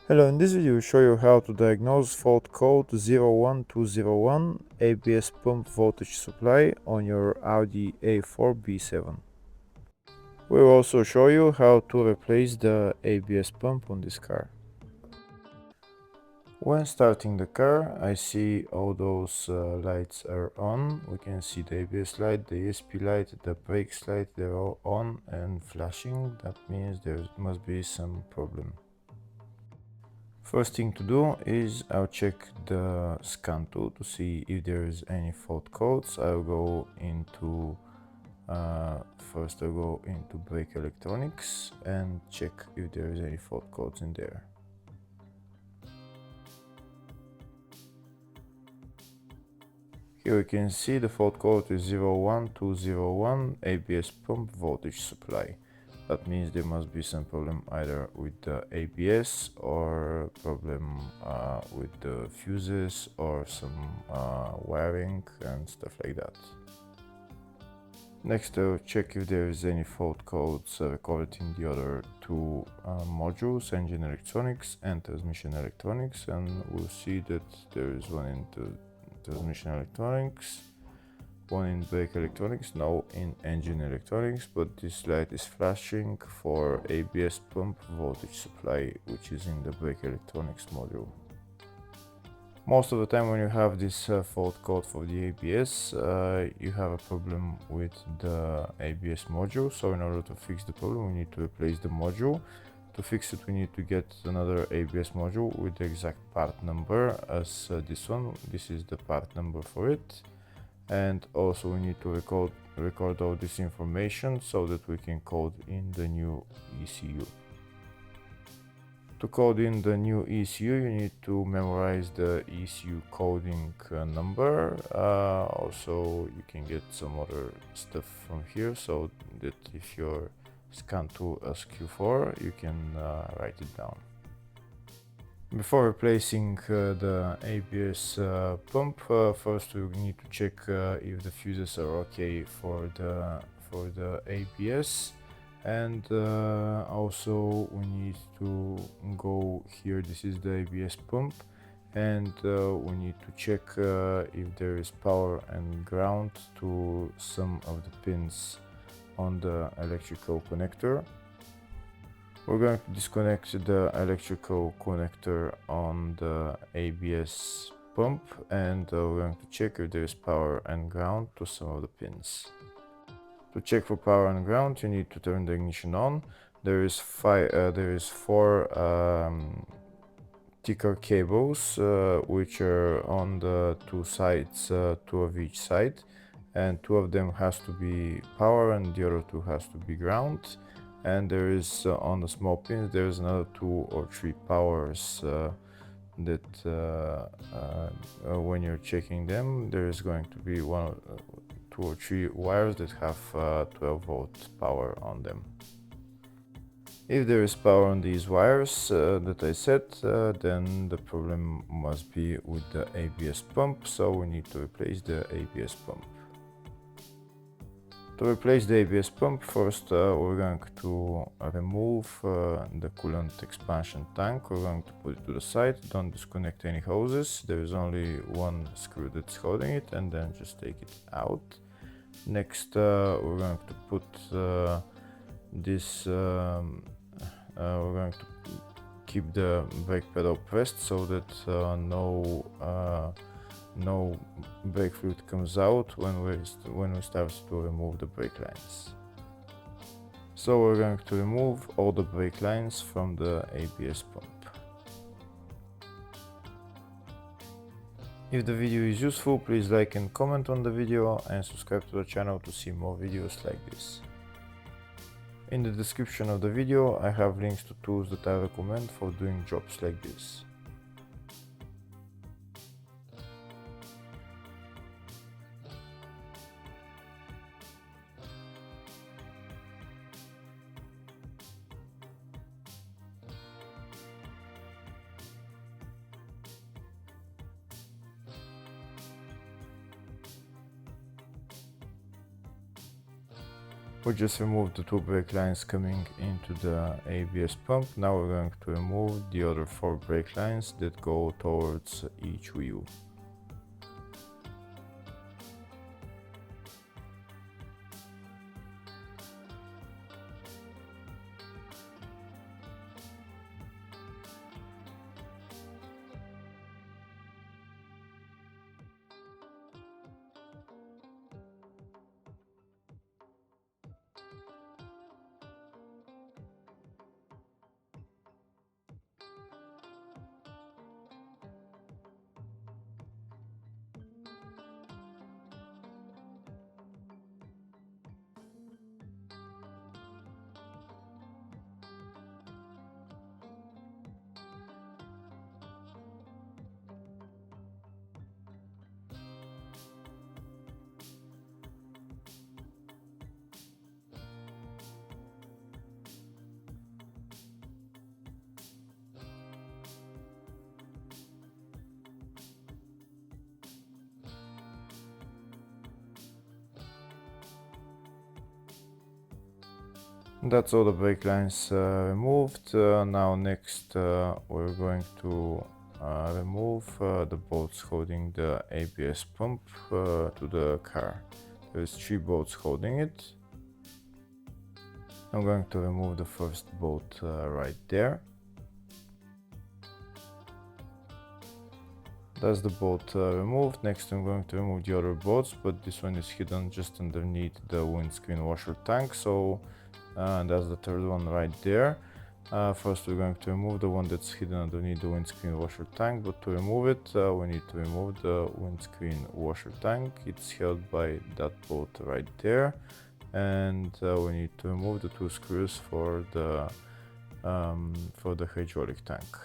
Hello, in this video we show you how to diagnose fault code 01201 ABS pump voltage supply on your Audi A4 B7. We will also show you how to replace the ABS pump on this car. When starting the car, I see all those lights are on. We can see the ABS light, the ESP light, the brakes light, they're all on and flashing. That means there must be some problem. First thing to do is I'll check the scan tool to see if there is any fault codes. I'll go into first I'll go into brake electronics and check if there is any fault codes in there. Here we can see the fault code is 01201 ABS pump voltage supply. That means there must be some problem either with the ABS or problem with the fuses or some wiring and stuff like that. Next, I'll check if there is any fault codes recorded in the other two modules, engine electronics and transmission electronics, and we'll see that there is one in the transmission electronics, one in brake electronics, no in engine electronics, but this light is flashing for ABS pump voltage supply, which is in the brake electronics module. Most of the time when you have this fault code for the ABS, you have a problem with the ABS module, so in order to fix the problem we need to replace the module. To fix it we need to get another ABS module with the exact part number as this one. This is the part number for it. And also we need to record all this information so that we can code in the new ECU. To code in the new ECU you need to memorize the ECU coding number. Also you can get some other stuff from here so that if your scan tool asks you for, you can write it down. Before replacing the ABS pump, first we need to check if the fuses are okay for the ABS, and also we need to go here. This is the ABS pump, and we need to check if there is power and ground to some of the pins on the electrical connector. We're going to disconnect the electrical connector on the ABS pump, and we're going to check if there is power and ground to some of the pins. To check for power and ground you need to turn the ignition on. There is four ticker cables which are on the two sides, two of each side, and two of them has to be power and the other two has to be ground. And there is on the small pins there's another 2 or 3 powers that when you're checking them there is going to be 2 or 3 wires that have 12-volt power on them. If there is power on these wires that I said, then the problem must be with the ABS pump, so we need to replace the ABS pump. To replace the ABS pump, first we're going to remove the coolant expansion tank. We're going to put it to the side. Don't disconnect any hoses. There is only one screw that's holding it, and then just take it out. Next we're going to put this we're going to keep the brake pedal pressed so that no brake fluid comes out when we start to remove the brake lines. So we're going to remove all the brake lines from the ABS pump. If the video is useful, please like and comment on the video and subscribe to the channel to see more videos like this. In the description of the video I have links to tools that I recommend for doing jobs like this. We just removed the 2 brake lines coming into the ABS pump. Now we're going to remove the other 4 brake lines that go towards each wheel. That's all the brake lines removed. Now next we're going to remove the bolts holding the ABS pump to the car. There's 3 bolts holding it. I'm going to remove the first bolt right there. That's the bolt removed. Next I'm going to remove the other bolts, but this one is hidden just underneath the windscreen washer tank, so that's the third one right there. First we're going to remove the one that's hidden underneath the windscreen washer tank, but to remove it we need to remove the windscreen washer tank. It's held by that bolt right there, and we need to remove the 2 screws for the hydraulic tank.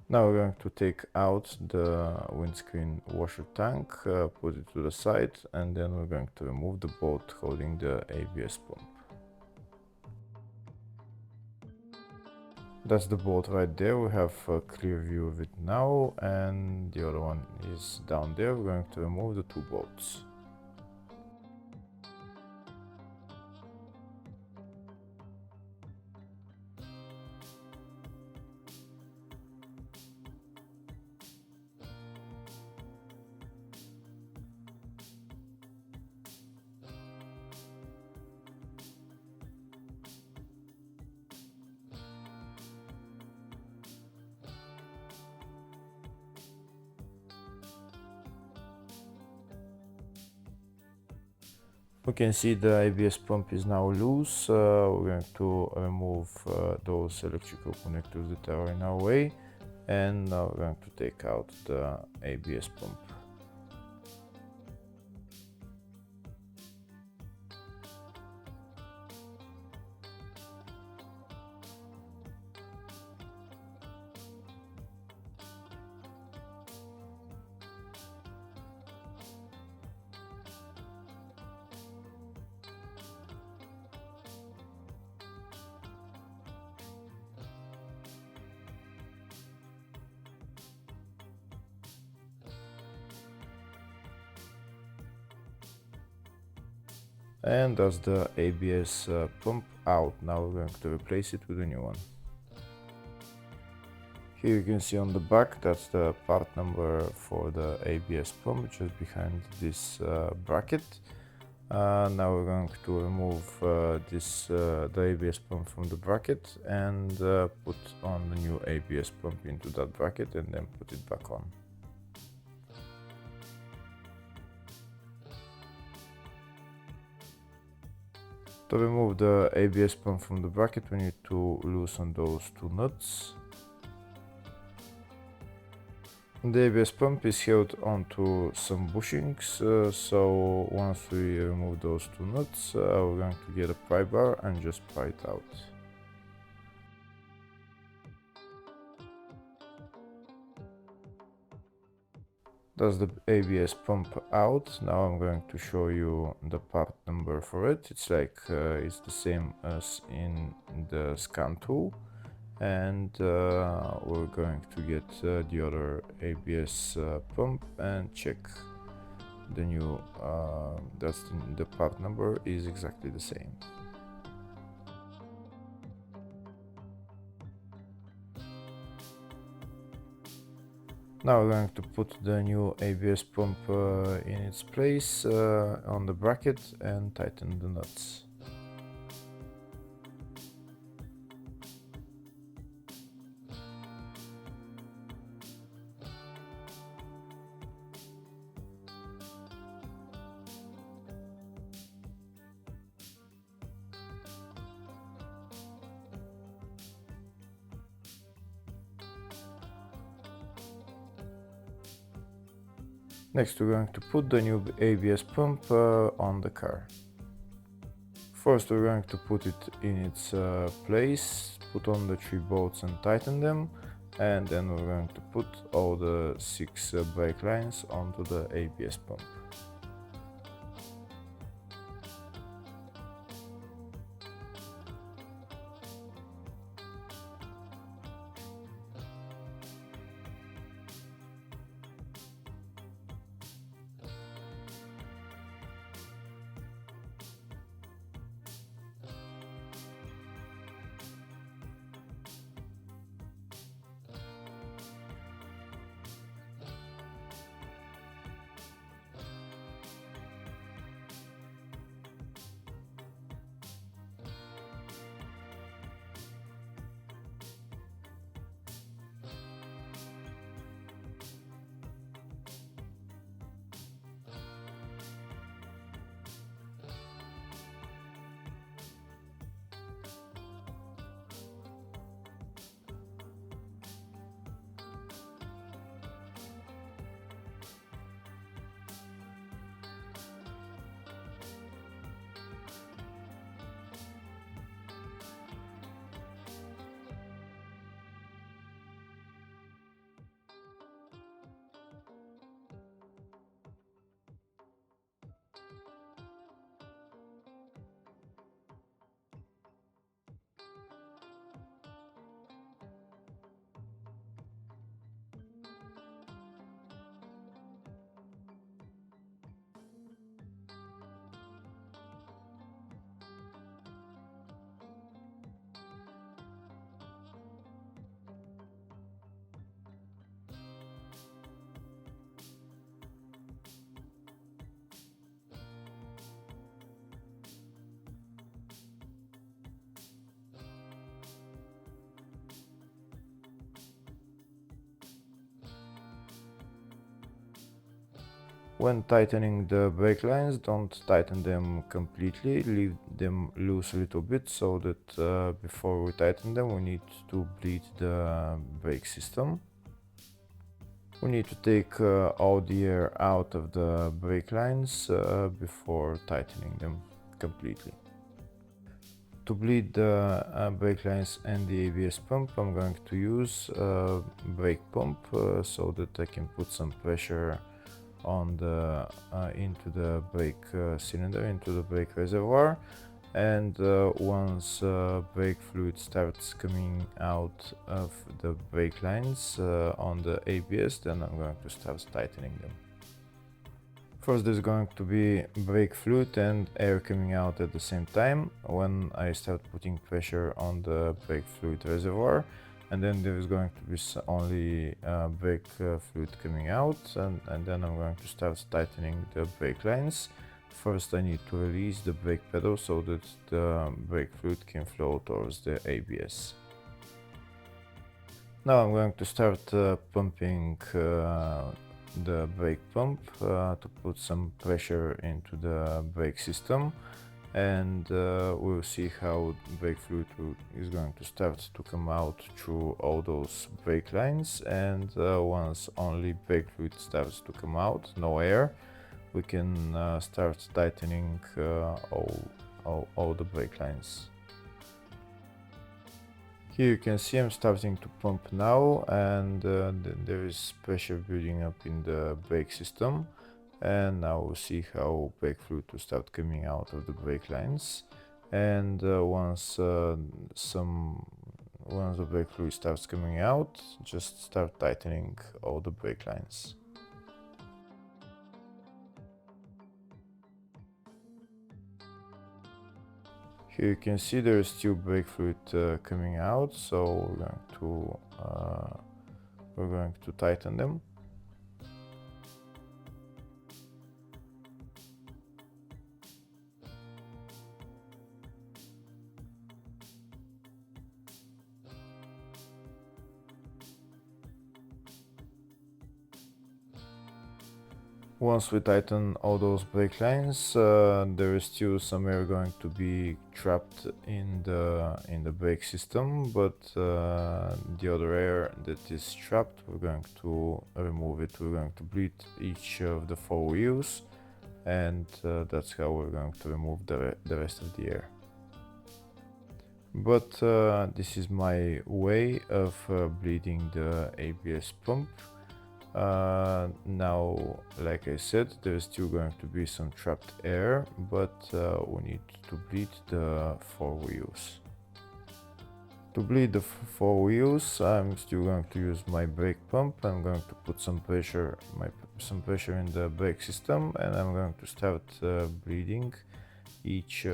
Now we're going to take out the windscreen washer tank, put it to the side, and then we're going to remove the bolt holding the ABS pump. That's the bolt right there. We have a clear view of it now, and the other one is down there. We're going to remove the 2 bolts. We can see the ABS pump is now loose. We're going to remove those electrical connectors that are in our way, and now we're going to take out the ABS pump. And that's the ABS pump out. Now we're going to replace it with a new one. Here you can see on the back, that's the part number for the ABS pump, just behind this bracket. Now we're going to remove the ABS pump from the bracket and put on the new ABS pump into that bracket and then put it back on. To remove the ABS pump from the bracket, we need to loosen those two nuts. The ABS pump is held onto some bushings, so once we remove those two nuts, we're going to get a pry bar and just pry it out. That's the ABS pump out. Now I'm going to show you the part number for it. It's the same as in the scan tool. And we're going to get the other ABS pump and check the new the part number is exactly the same. Now we're going to put the new ABS pump in its place on the bracket and tighten the nuts. Next we're going to put the new ABS pump on the car. First we're going to put it in its place, put on the 3 bolts and tighten them, and then we're going to put all the 6 brake lines onto the ABS pump. When tightening the brake lines, don't tighten them completely, leave them loose a little bit so that before we tighten them we need to bleed the brake system. We need to take all the air out of the brake lines before tightening them completely. To bleed the brake lines and the ABS pump, I'm going to use a brake pump so that I can put some pressure on the into the brake cylinder, into the brake reservoir, and once brake fluid starts coming out of the brake lines on the ABS, then I'm going to start tightening them. First there's going to be brake fluid and air coming out at the same time when I start putting pressure on the brake fluid reservoir, and then there is going to be only brake fluid coming out, and then I'm going to start tightening the brake lines. First I need to release the brake pedal so that the brake fluid can flow towards the ABS. Now I'm going to start pumping the brake pump to put some pressure into the brake system, and we'll see how brake fluid is going to start to come out through all those brake lines. And once only brake fluid starts to come out, no air, we can start tightening all the brake lines. Here you can see I'm starting to pump now, and there is pressure building up in the brake system, and now we'll see how brake fluid will start coming out of the brake lines. And once the brake fluid starts coming out, just start tightening all the brake lines. Here you can see there is still brake fluid coming out, so we're going to tighten them. Once we tighten all those brake lines, there is still some air going to be trapped in the brake system, but the other air that is trapped, we're going to remove it. We're going to bleed each of the 4 wheels, and that's how we're going to remove the rest of the air. But this is my way of bleeding the ABS pump. Now, like I said, there's still going to be some trapped air, but we need to bleed the 4 wheels. To bleed the 4 wheels, I'm still going to use my brake pump. I'm going to put some pressure in the brake system, and I'm going to start bleeding each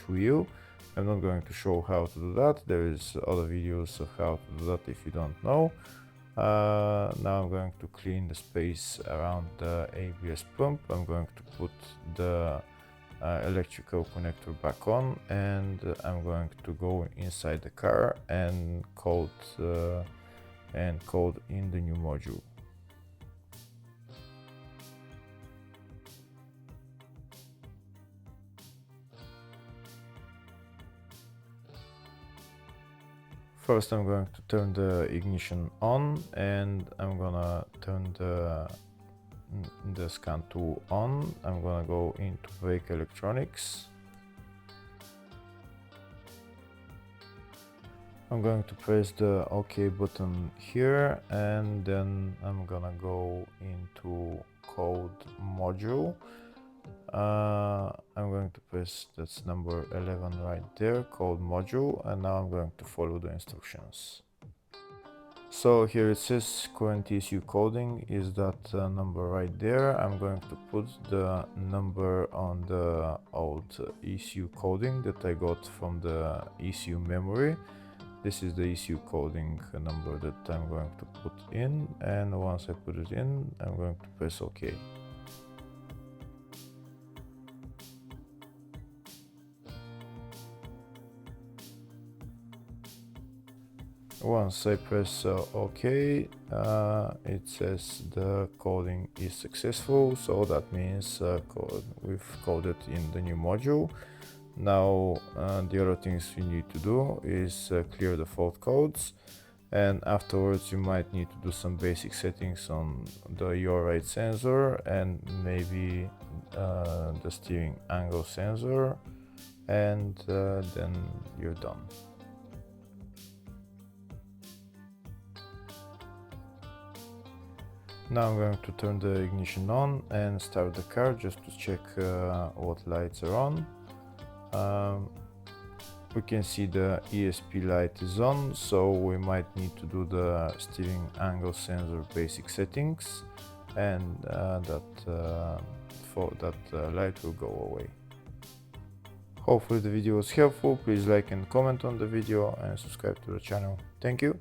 wheel. I'm not going to show how to do that. There is other videos of how to do that if you don't know. Now I'm going to clean the space around the ABS pump. I'm going to put the electrical connector back on, and I'm going to go inside the car and code in the new module. First I'm going to turn the ignition on, and I'm gonna turn the scan tool on. I'm gonna go into brake electronics. I'm going to press the OK button here, and then I'm gonna go into code module. I'm going to press, that's number 11 right there, code module, and now I'm going to follow the instructions. So here it says current ECU coding is that number right there. I'm going to put the number on the old ECU coding that I got from the ECU memory. This is the ECU coding number that I'm going to put in, and once I put it in, I'm going to press OK. Once I press OK, it says the coding is successful, so that means we've coded in the new module. Now the other things you need to do is clear the fault codes, and afterwards you might need to do some basic settings on the yaw rate sensor and maybe the steering angle sensor, and then you're done. Now I'm going to turn the ignition on and start the car just to check what lights are on. We can see the ESP light is on, so we might need to do the steering angle sensor basic settings, and that light will go away. Hopefully the video was helpful. Please like and comment on the video and subscribe to the channel. Thank you.